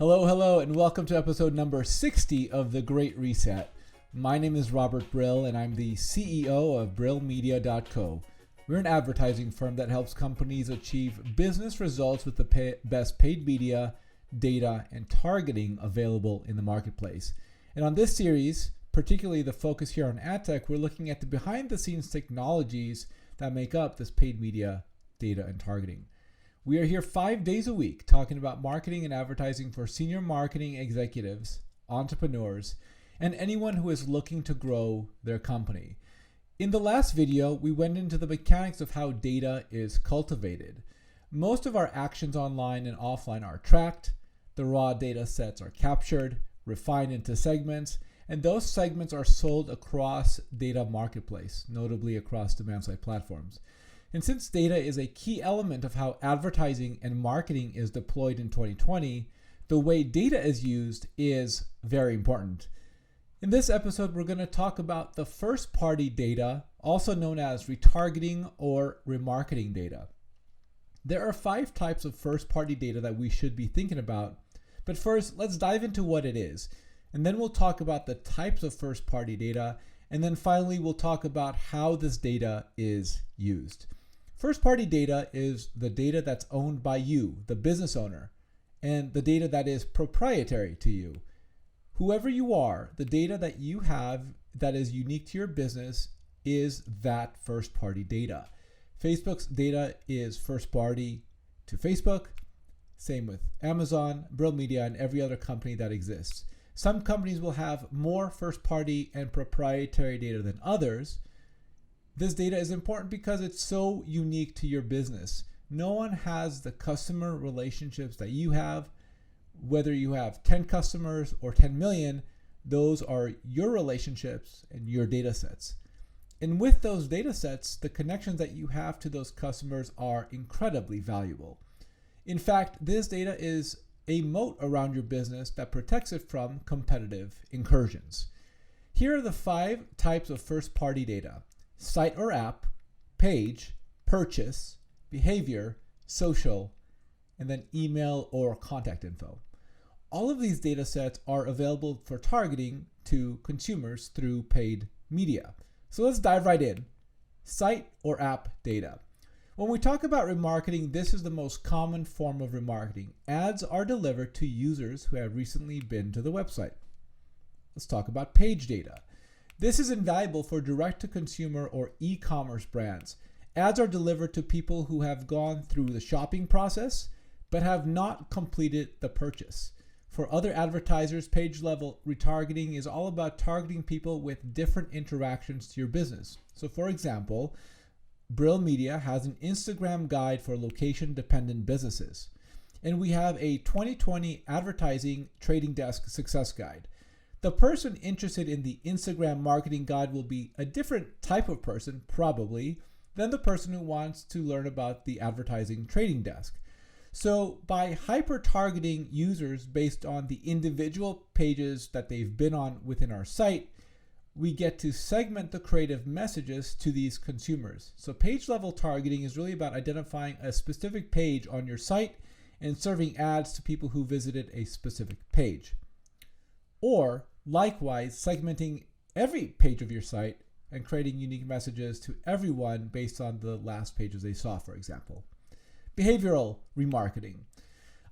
Hello, and welcome to episode number 60 of The Great Reset. My name is Robert Brill, and I'm the CEO of Brill Media.co. We're an advertising firm that helps companies achieve business results with the best paid media, data, and targeting available in the marketplace. And on this series, particularly the focus here on ad tech, we're looking at the behind-the-scenes technologies that make up this paid media, data, and targeting. We are here 5 days a week talking about marketing and advertising for senior marketing executives, entrepreneurs, and anyone who is looking to grow their company. In the last video, we went into the mechanics of how data is cultivated. Most of our actions online and offline are tracked, the raw data sets are captured, refined into segments, and those segments are sold across data marketplace, notably across demand-side platforms. And since data is a key element of how advertising and marketing is deployed in 2020, the way data is used is very important. In this episode, we're going to talk about the first-party data, also known as retargeting or remarketing data. There are 5 types of first-party data that we should be thinking about, but first, let's dive into what it is. And then we'll talk about the types of first-party data, and then finally, we'll talk about how this data is used. First-party data is the data that's owned by you, the business owner, and the data that is proprietary to you. Whoever you are, the data that you have that is unique to your business is that first-party data. Facebook's data is first-party to Facebook. Same with Amazon, Brill Media, and every other company that exists. Some companies will have more first-party and proprietary data than others. This data is important because it's so unique to your business. No one has the customer relationships that you have. Whether you have 10 customers or 10 million, those are your relationships and your data sets. And with those data sets, the connections that you have to those customers are incredibly valuable. In fact, this data is a moat around your business that protects it from competitive incursions. Here are the 5 types of first-party data: site or app, page, purchase, behavior, social, and then email or contact info. All of these data sets are available for targeting to consumers through paid media. So let's dive right in. Site or app data. When we talk about remarketing, this is the most common form of remarketing. Ads are delivered to users who have recently been to the website. Let's talk about page data. This is invaluable for direct-to-consumer or e-commerce brands. Ads are delivered to people who have gone through the shopping process but have not completed the purchase. For other advertisers, page-level retargeting is all about targeting people with different interactions to your business. So for example, Brill Media has an Instagram guide for location-dependent businesses. And we have a 2020 advertising trading desk success guide. The person interested in the Instagram marketing guide will be a different type of person, probably, than the person who wants to learn about the advertising trading desk. So by hyper-targeting users based on the individual pages that they've been on within our site, we get to segment the creative messages to these consumers. So page-level targeting is really about identifying a specific page on your site and serving ads to people who visited a specific page. Or likewise, segmenting every page of your site and creating unique messages to everyone based on the last pages they saw, for example. Behavioral remarketing.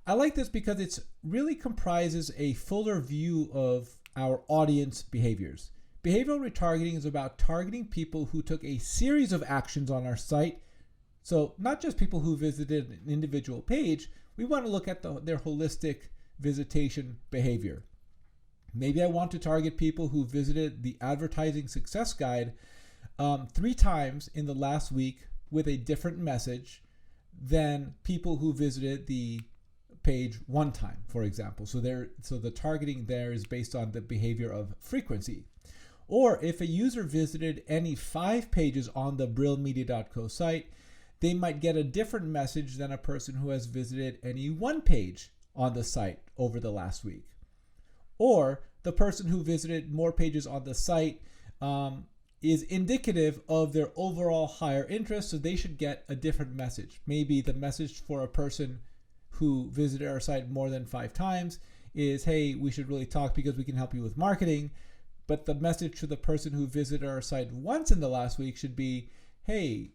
I like this because it really comprises a fuller view of our audience behaviors. Behavioral retargeting is about targeting people who took a series of actions on our site. So not just people who visited an individual page, we want to look at their holistic visitation behavior. Maybe I want to target people who visited the advertising success guide 3 times in the last week with a different message than people who visited the page 1 time, for example. So the targeting there is based on the behavior of frequency. Or if a user visited any 5 pages on the brillmedia.co site, they might get a different message than a person who has visited any 1 page on the site over the last week. Or the person who visited more pages on the site is indicative of their overall higher interest, so they should get a different message. Maybe the message for a person who visited our site more than 5 times is, hey, we should really talk because we can help you with marketing. But the message to the person who visited our site once in the last week should be, hey,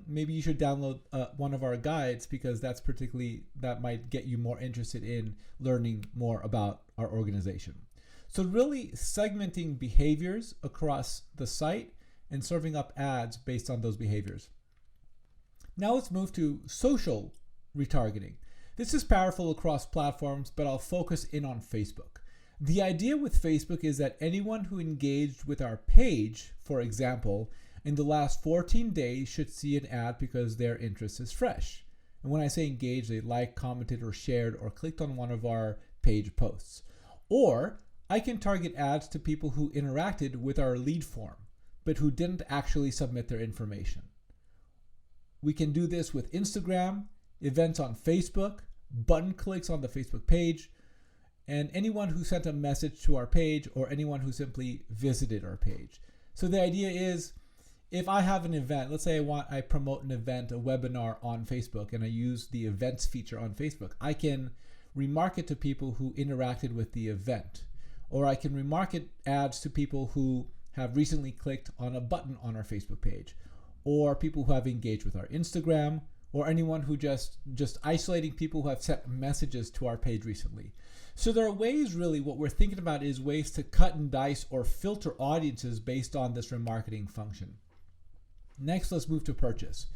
maybe you should download one of our guides because that might get you more interested in learning more about our organization. So really segmenting behaviors across the site and serving up ads based on those behaviors. Now let's move to social retargeting. This is powerful across platforms, but I'll focus in on Facebook. The idea with Facebook is that anyone who engaged with our page, for example, in the last 14 days should see an ad because their interest is fresh. And when I say engaged, they liked, commented, or shared, or clicked on one of our page posts. Or I can target ads to people who interacted with our lead form, but who didn't actually submit their information. We can do this with Instagram, events on Facebook, button clicks on the Facebook page, and anyone who sent a message to our page or anyone who simply visited our page. So the idea is, if I have an event, let's say I promote an event, a webinar on Facebook, and I use the events feature on Facebook, I can remarket to people who interacted with the event. Or I can remarket ads to people who have recently clicked on a button on our Facebook page, or people who have engaged with our Instagram, or anyone who just isolating people who have sent messages to our page recently. So there are ways, really, what we're thinking about is ways to cut and dice or filter audiences based on this remarketing function. Next, let's move to purchase.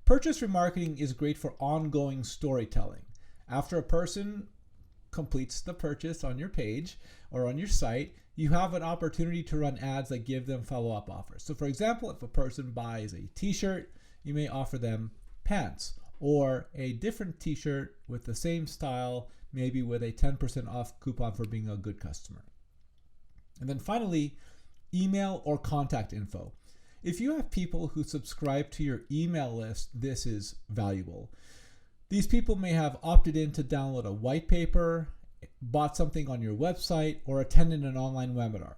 Purchase remarketing is great for ongoing storytelling. After a person completes the purchase on your page or on your site, you have an opportunity to run ads that give them follow-up offers. So for example, if a person buys a t-shirt, you may offer them pants or a different t-shirt with the same style, maybe with a 10% off coupon for being a good customer. And then finally, email or contact info. If you have people who subscribe to your email list, this is valuable. These people may have opted in to download a white paper, bought something on your website, or attended an online webinar.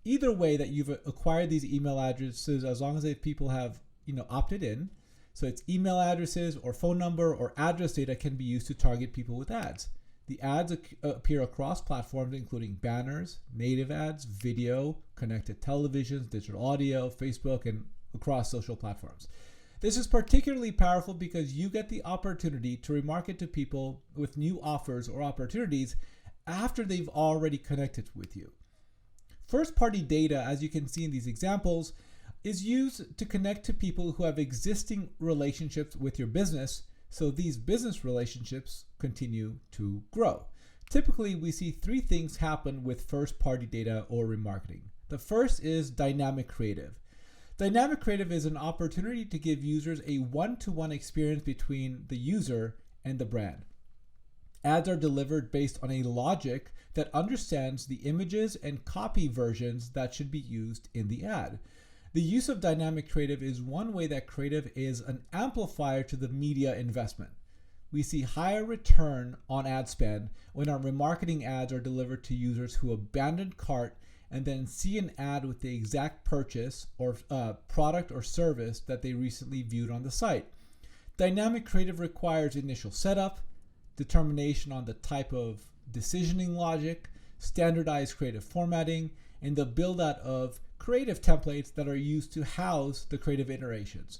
Either way that you've acquired these email addresses, as long as people have opted in, so it's email addresses or phone number or address data can be used to target people with ads. The ads appear across platforms, including banners, native ads, video, connected televisions, digital audio, Facebook, and across social platforms. This is particularly powerful because you get the opportunity to remarket to people with new offers or opportunities after they've already connected with you. First-party data, as you can see in these examples, is used to connect to people who have existing relationships with your business, so these business relationships continue to grow. Typically, we see three things happen with first-party data or remarketing. The first is dynamic creative. Dynamic creative is an opportunity to give users a one-to-one experience between the user and the brand. Ads are delivered based on a logic that understands the images and copy versions that should be used in the ad. The use of dynamic creative is one way that creative is an amplifier to the media investment. We see higher return on ad spend when our remarketing ads are delivered to users who abandon cart and then see an ad with the exact purchase or product or service that they recently viewed on the site. Dynamic creative requires initial setup, determination on the type of decisioning logic, standardized creative formatting, and the build-out of creative templates that are used to house the creative iterations.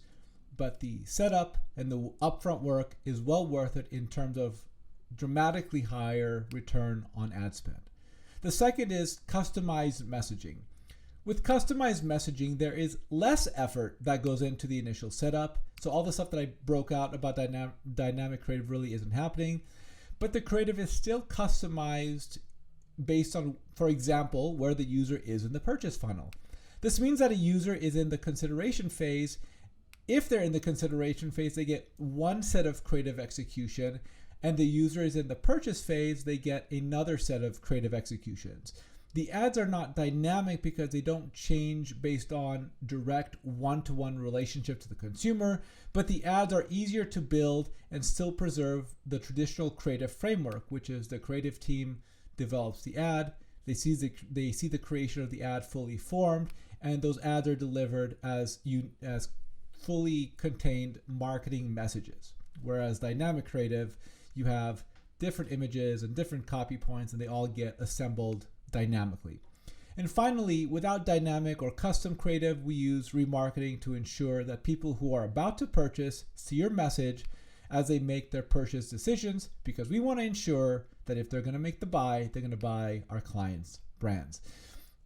But the setup and the upfront work is well worth it in terms of dramatically higher return on ad spend. The second is customized messaging. With customized messaging, there is less effort that goes into the initial setup. So all the stuff that I broke out about dynamic creative really isn't happening, but the creative is still customized based on, for example, where the user is in the purchase funnel. This means that a user is in the consideration phase. If they're in the consideration phase, they get one set of creative execution, and the user is in the purchase phase, they get another set of creative executions. The ads are not dynamic because they don't change based on direct one-to-one relationship to the consumer, but the ads are easier to build and still preserve the traditional creative framework, which is the creative team develops the ad, they see the creation of the ad fully formed, and those ads are delivered as fully contained marketing messages. Whereas dynamic creative, you have different images and different copy points, and they all get assembled dynamically. And finally, without dynamic or custom creative, we use remarketing to ensure that people who are about to purchase see your message as they make their purchase decisions, because we want to ensure that if they're going to make the buy, they're going to buy our clients' brands.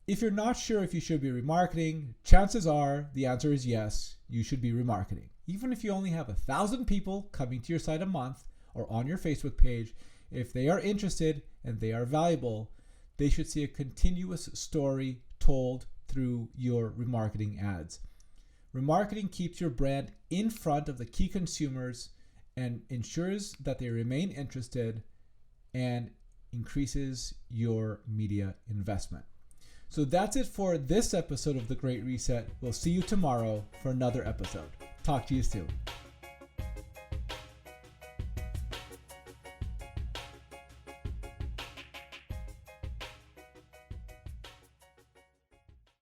If you're not sure if you should be remarketing, chances are the answer is yes, you should be remarketing. Even if you only have 1,000 people coming to your site a month or on your Facebook page, if they are interested and they are valuable, they should see a continuous story told through your remarketing ads. Remarketing keeps your brand in front of the key consumers and ensures that they remain interested and increases your media investment. So that's it for this episode of The Great Reset. We'll see you tomorrow for another episode. Talk to you soon.